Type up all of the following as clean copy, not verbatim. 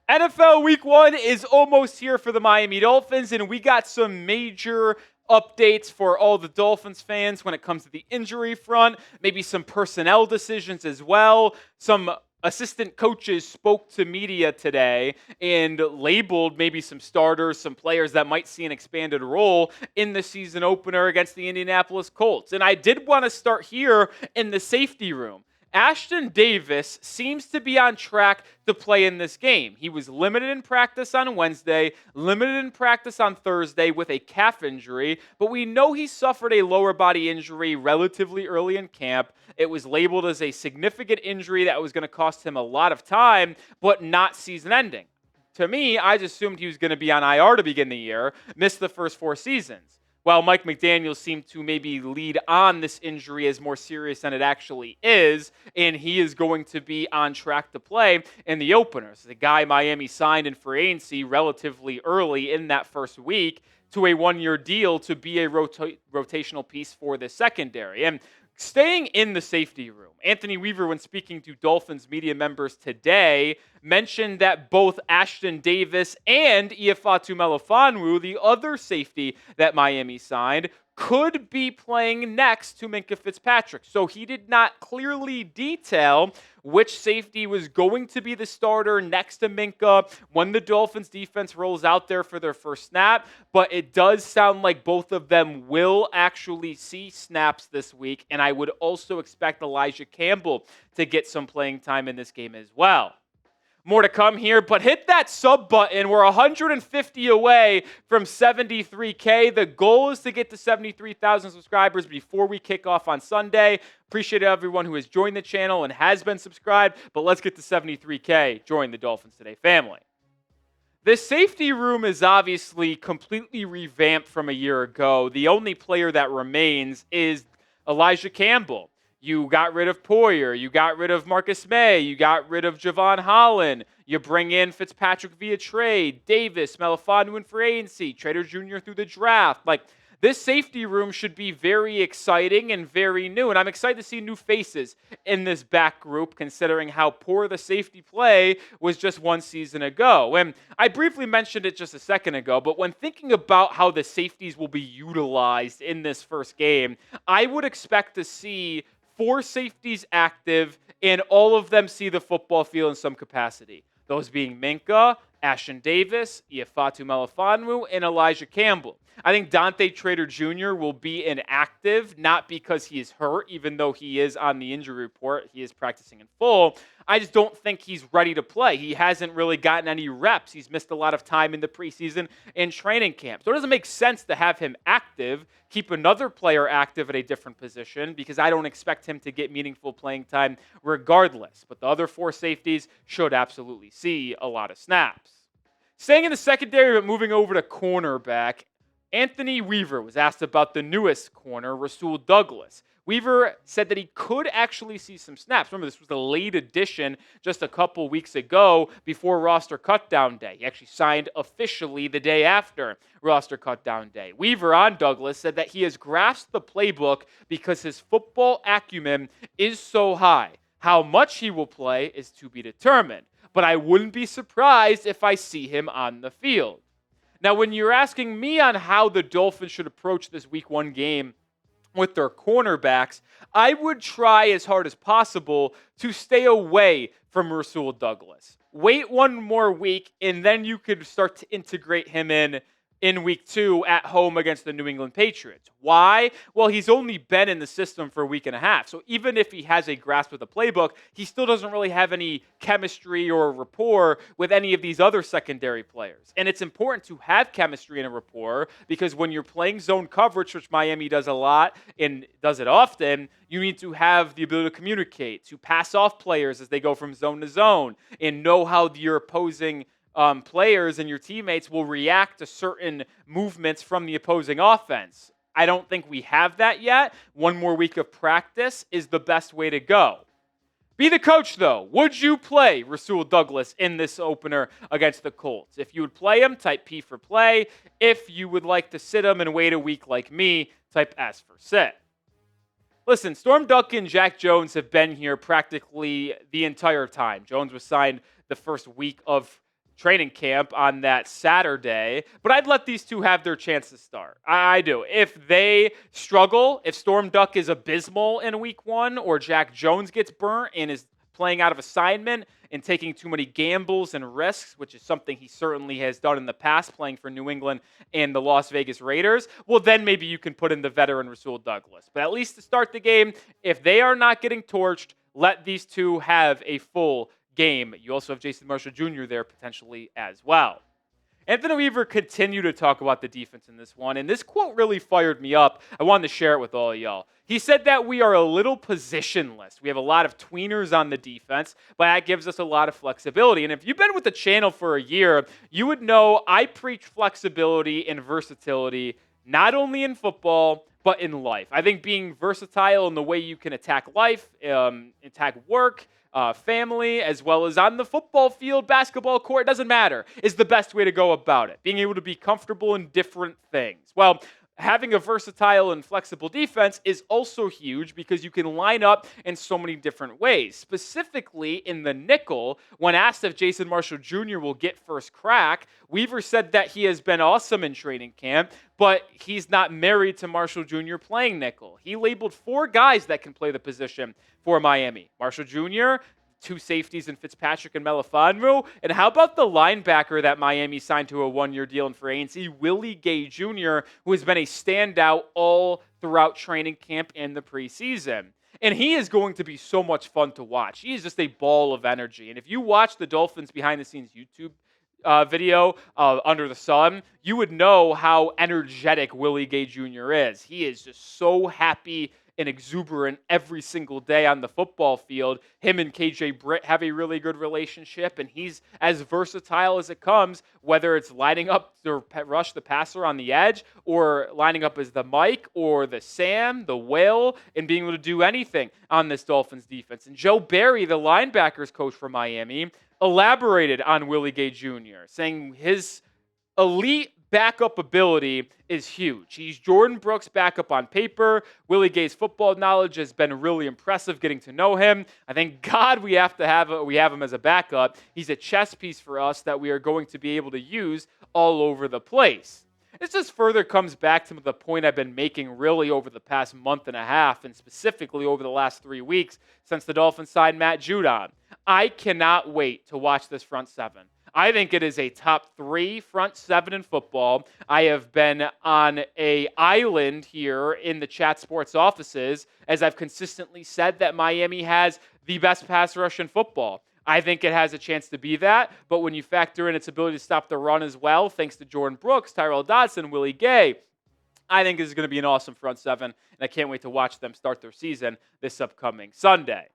NFL Week 1 is almost here for the Miami Dolphins, and we got some major updates for all the Dolphins fans when it comes to the injury front, maybe some personnel decisions as well. Some assistant coaches spoke to media today and labeled maybe some starters, some players that might see an expanded role in the season opener against the Indianapolis Colts. And I did want to start here in the safety room. Ashtyn Davis seems to be on track to play in this game. He was limited in practice on Wednesday, limited in practice on Thursday with a calf injury, but we know he suffered a lower body injury relatively early in camp. It was labeled as a significant injury that was going to cost him a lot of time, but not season-ending. To me, I just assumed he was going to be on IR to begin the year, miss the first 4 seasons. While Mike McDaniel seemed to maybe lead on this injury as more serious than it actually is, and he is going to be on track to play in the openers. The guy Miami signed in free agency relatively early in that first week to a 1-year deal to be a rotational piece for the secondary. And staying in the safety room, Anthony Weaver, when speaking to Dolphins media members today, mentioned that both Ashtyn Davis and Ifeatu Maelfonwu, the other safety that Miami signed, could be playing next to Minkah Fitzpatrick. So he did not clearly detail which safety was going to be the starter next to Minkah when the Dolphins defense rolls out there for their first snap. But it does sound like both of them will actually see snaps this week. And I would also expect Elijah Campbell to get some playing time in this game as well. More to come here, but hit that sub button. We're 150 away from 73K. The goal is to get to 73,000 subscribers before we kick off on Sunday. Appreciate everyone who has joined the channel and has been subscribed, but let's get to 73K. Join the Dolphins Today family. This safety room is obviously completely revamped from a year ago. The only player that remains is Elijah Campbell. You got rid of Poyer. You got rid of Marcus May. You got rid of Javon Holland. You bring in Fitzpatrick via trade. Davis, Melifonwu in free agency. Trader Jr. through the draft. This safety room should be very exciting and very new. And I'm excited to see new faces in this back group, considering how poor the safety play was just 1 season ago. And I briefly mentioned it just a second ago, but when thinking about how the safeties will be utilized in this first game, I would expect to see 4 safeties active, and all of them see the football field in some capacity. Those being Minkah, Ashtyn Davis, Ifeatu Maelfonwu, and Elijah Campbell. I think Dante Trader Jr. will be inactive, not because he is hurt, even though he is on the injury report. He is practicing in full. I just don't think he's ready to play. He hasn't really gotten any reps. He's missed a lot of time in the preseason and training camp. So it doesn't make sense to have him active, keep another player active at a different position, because I don't expect him to get meaningful playing time regardless. But the other 4 safeties should absolutely see a lot of snaps. Staying in the secondary, but moving over to cornerback, Anthony Weaver was asked about the newest corner, Rasul Douglas. Weaver said that he could actually see some snaps. Remember, this was a late addition just a couple weeks ago before roster cutdown day. He actually signed officially the day after roster cutdown day. Weaver on Douglas said that he has grasped the playbook because his football acumen is so high. How much he will play is to be determined, but I wouldn't be surprised if I see him on the field. Now, when you're asking me on how the Dolphins should approach this Week 1 game with their cornerbacks, I would try as hard as possible to stay away from Rasul Douglas. Wait 1 more week, and then you could start to integrate him in Week 2 at home against the New England Patriots. Why? Well, he's only been in the system for a week and a half. So even if he has a grasp of the playbook, he still doesn't really have any chemistry or rapport with any of these other secondary players. And it's important to have chemistry and a rapport, because when you're playing zone coverage, which Miami does a lot and does it often, you need to have the ability to communicate, to pass off players as they go from zone to zone, and know how your opposing players and your teammates will react to certain movements from the opposing offense. I don't think we have that yet. 1 more week of practice is the best way to go. Be the coach, though. Would you play Rasul Douglas in this opener against the Colts? If you would play him, type P for play. If you would like to sit him and wait a week like me, type S for sit. Listen, Storm Duncan, Jack Jones have been here practically the entire time. Jones was signed the first week of training camp on that Saturday, but I'd let these two have their chance to start. I do. If they struggle, if Storm Duck is abysmal in week 1 or Jack Jones gets burnt and is playing out of assignment and taking too many gambles and risks, which is something he certainly has done in the past playing for New England and the Las Vegas Raiders, well, then maybe you can put in the veteran Rasul Douglas. But at least to start the game, if they are not getting torched, let these two have a full game. You also have Jason Marshall Jr. there potentially as well. Anthony Weaver continued to talk about the defense in this one, and this quote really fired me up. I wanted to share it with all of y'all. He said that we are a little positionless. We have a lot of tweeners on the defense, but that gives us a lot of flexibility. And if you've been with the channel for a year, you would know I preach flexibility and versatility, not only in football, but in life. I think being versatile in the way you can attack life, attack work, family, as well as on the football field, basketball court, it doesn't matter, is the best way to go about it. Being able to be comfortable in different things. Well, having a versatile and flexible defense is also huge because you can line up in so many different ways. Specifically in the nickel, when asked if Jason Marshall Jr. will get first crack, Weaver said that he has been awesome in training camp, but he's not married to Marshall Jr. playing nickel. He labeled 4 guys that can play the position for Miami. Marshall Jr., 2 safeties in Fitzpatrick and Melifonwu. And how about the linebacker that Miami signed to a 1-year deal in free agency, Willie Gay Jr., who has been a standout all throughout training camp and the preseason. And he is going to be so much fun to watch. He is just a ball of energy. And if you watch the Dolphins behind-the-scenes YouTube video Under the Sun, you would know how energetic Willie Gay Jr. is. He is just so happy and exuberant every single day on the football field. Him and KJ Britt have a really good relationship, and he's as versatile as it comes, whether it's lining up to rush the passer on the edge or lining up as the Mike or the Sam, the Will, and being able to do anything on this Dolphins defense. And Joe Barry, the linebackers coach for Miami, elaborated on Willie Gay Jr., saying his elite backup ability is huge. He's Jordyn Brooks' backup on paper. Willie Gay's football knowledge has been really impressive getting to know him. I thank God we have him as a backup. He's a chess piece for us that we are going to be able to use all over the place. This just further comes back to the point I've been making really over the past month and a half, and specifically over the last 3 weeks since the Dolphins signed Matt Judon. I cannot wait to watch this front seven. I think it is a top 3 front 7 in football. I have been on an island here in the Chat Sports offices as I've consistently said that Miami has the best pass rush in football. I think it has a chance to be that, but when you factor in its ability to stop the run as well, thanks to Jordyn Brooks, Tyrell Dodson, Willie Gay, I think this is going to be an awesome front 7, and I can't wait to watch them start their season this upcoming Sunday.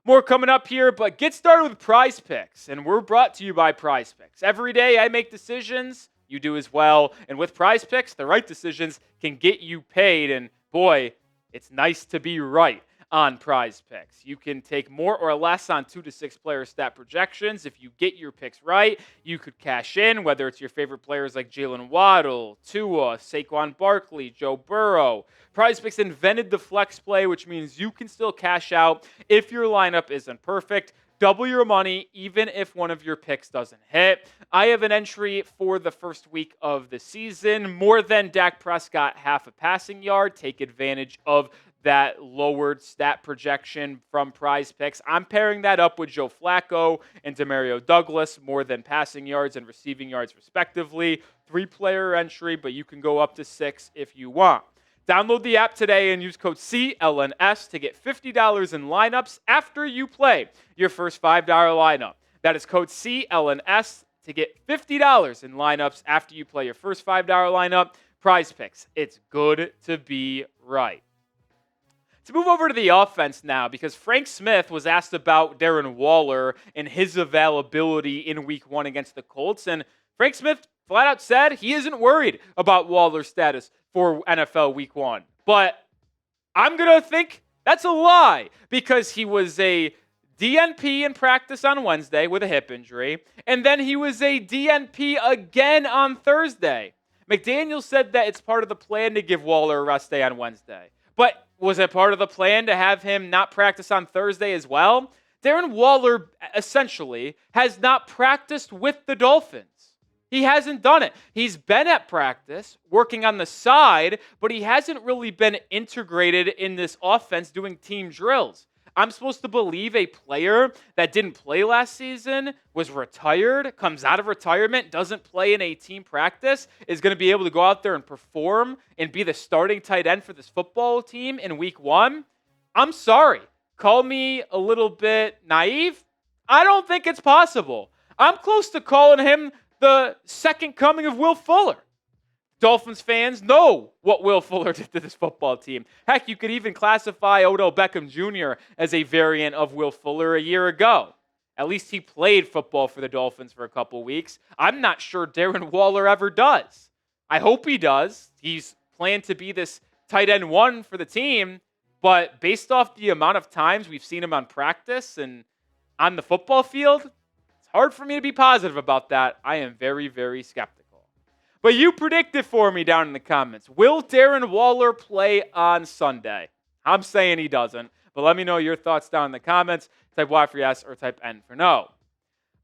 More coming up here, but get started with PrizePicks, and we're brought to you by PrizePicks. Every day I make decisions, you do as well, and with PrizePicks, the right decisions can get you paid, and boy, it's nice to be right on PrizePicks. You can take more or less on 2 to 6 player stat projections. If you get your picks right, you could cash in, whether it's your favorite players like Jalen Waddle, Tua, Saquon Barkley, Joe Burrow. PrizePicks invented the flex play, which means you can still cash out if your lineup isn't perfect. Double your money even if one of your picks doesn't hit. I have an entry for the first week of the season. More than Dak Prescott, half a passing yard. Take advantage of that lowered stat projection from PrizePicks. I'm pairing that up with Joe Flacco and Demario Douglas, more than passing yards and receiving yards respectively. 3-player entry, but you can go up to 6 if you want. Download the app today and use code CLNS to get $50 in lineups after you play your first $5 lineup. That is code CLNS to get $50 in lineups after you play your first $5 lineup. PrizePicks. It's good to be right. To move over to the offense now, because Frank Smith was asked about Darren Waller and his availability in Week 1 against the Colts, and Frank Smith flat out said he isn't worried about Waller's status for NFL Week 1. But I'm going to think that's a lie, because he was a DNP in practice on Wednesday with a hip injury, and then he was a DNP again on Thursday. McDaniel said that it's part of the plan to give Waller a rest day on Wednesday. But was it part of the plan to have him not practice on Thursday as well? Darren Waller essentially has not practiced with the Dolphins. He hasn't done it. He's been at practice, working on the side, but he hasn't really been integrated in this offense doing team drills. I'm supposed to believe a player that didn't play last season, was retired, comes out of retirement, doesn't play in a team practice, is going to be able to go out there and perform and be the starting tight end for this football team in week 1? I'm sorry. Call me a little bit naive. I don't think it's possible. I'm close to calling him the second coming of Will Fuller. Dolphins fans know what Will Fuller did to this football team. Heck, you could even classify Odell Beckham Jr. as a variant of Will Fuller a year ago. At least he played football for the Dolphins for a couple weeks. I'm not sure Darren Waller ever does. I hope he does. He's planned to be this tight end 1 for the team, but based off the amount of times we've seen him on practice and on the football field, hard for me to be positive about that. I am very, very skeptical. But you predict it for me down in the comments. Will Darren Waller play on Sunday? I'm saying he doesn't, but let me know your thoughts down in the comments. Type Y for yes or type N for no.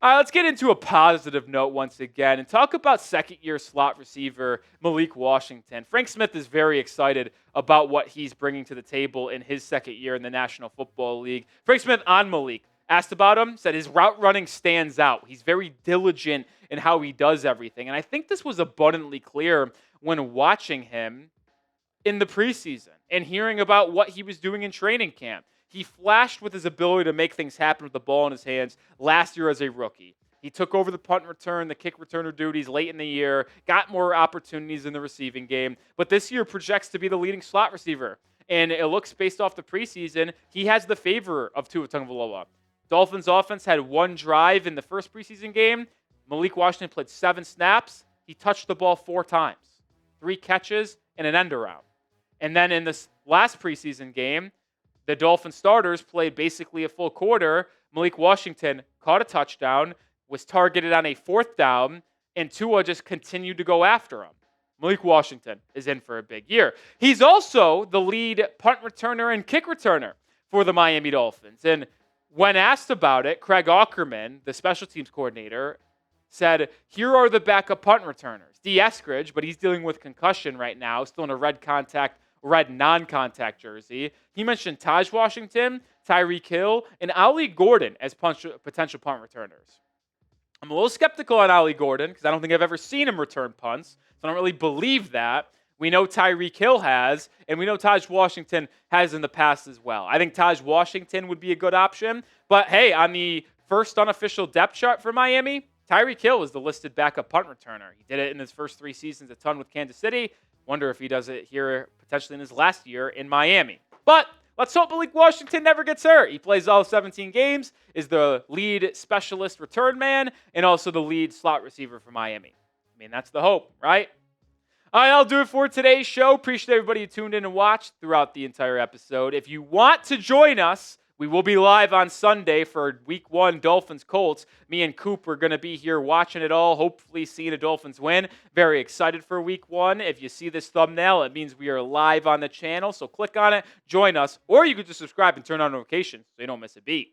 All right, let's get into a positive note once again and talk about second-year slot receiver Malik Washington. Frank Smith is very excited about what he's bringing to the table in his second year in the National Football League. Frank Smith on Malik. Asked about him, said his route running stands out. He's very diligent in how he does everything. And I think this was abundantly clear when watching him in the preseason and hearing about what he was doing in training camp. He flashed with his ability to make things happen with the ball in his hands last year as a rookie. He took over the punt return, the kick returner duties late in the year, got more opportunities in the receiving game, but this year projects to be the leading slot receiver. And it looks, based off the preseason, he has the favor of Tua Tagovailoa. Dolphins offense had 1 drive in the first preseason game. Malik Washington played 7 snaps. He touched the ball 4 times, 3 catches and an end around. And then in this last preseason game, the Dolphins starters played basically a full quarter. Malik Washington caught a touchdown, was targeted on a 4th down, and Tua just continued to go after him. Malik Washington is in for a big year. He's also the lead punt returner and kick returner for the Miami Dolphins. And when asked about it, Craig Ackerman, the special teams coordinator, said, here are the backup punt returners. D. Eskridge, but he's dealing with concussion right now, still in a red non-contact jersey. He mentioned Taj Washington, Tyreek Hill, and Ollie Gordon as potential punt returners. I'm a little skeptical on Ollie Gordon because I don't think I've ever seen him return punts, so I don't really believe that. We know Tyreek Hill has, and we know Taj Washington has in the past as well. I think Taj Washington would be a good option. But, hey, on the first unofficial depth chart for Miami, Tyreek Hill is the listed backup punt returner. He did it in his first 3 seasons a ton with Kansas City. Wonder if he does it here potentially in his last year in Miami. But let's hope Malik Washington never gets hurt. He plays all 17 games, is the lead specialist return man, and also the lead slot receiver for Miami. I mean, that's the hope, right? All right, I'll do it for today's show. Appreciate everybody who tuned in and watched throughout the entire episode. If you want to join us, we will be live on Sunday for Week 1 Dolphins-Colts. Me and Coop are going to be here watching it all, hopefully seeing a Dolphins win. Very excited for Week 1. If you see this thumbnail, it means we are live on the channel, so click on it, join us, or you can just subscribe and turn on notifications so you don't miss a beat.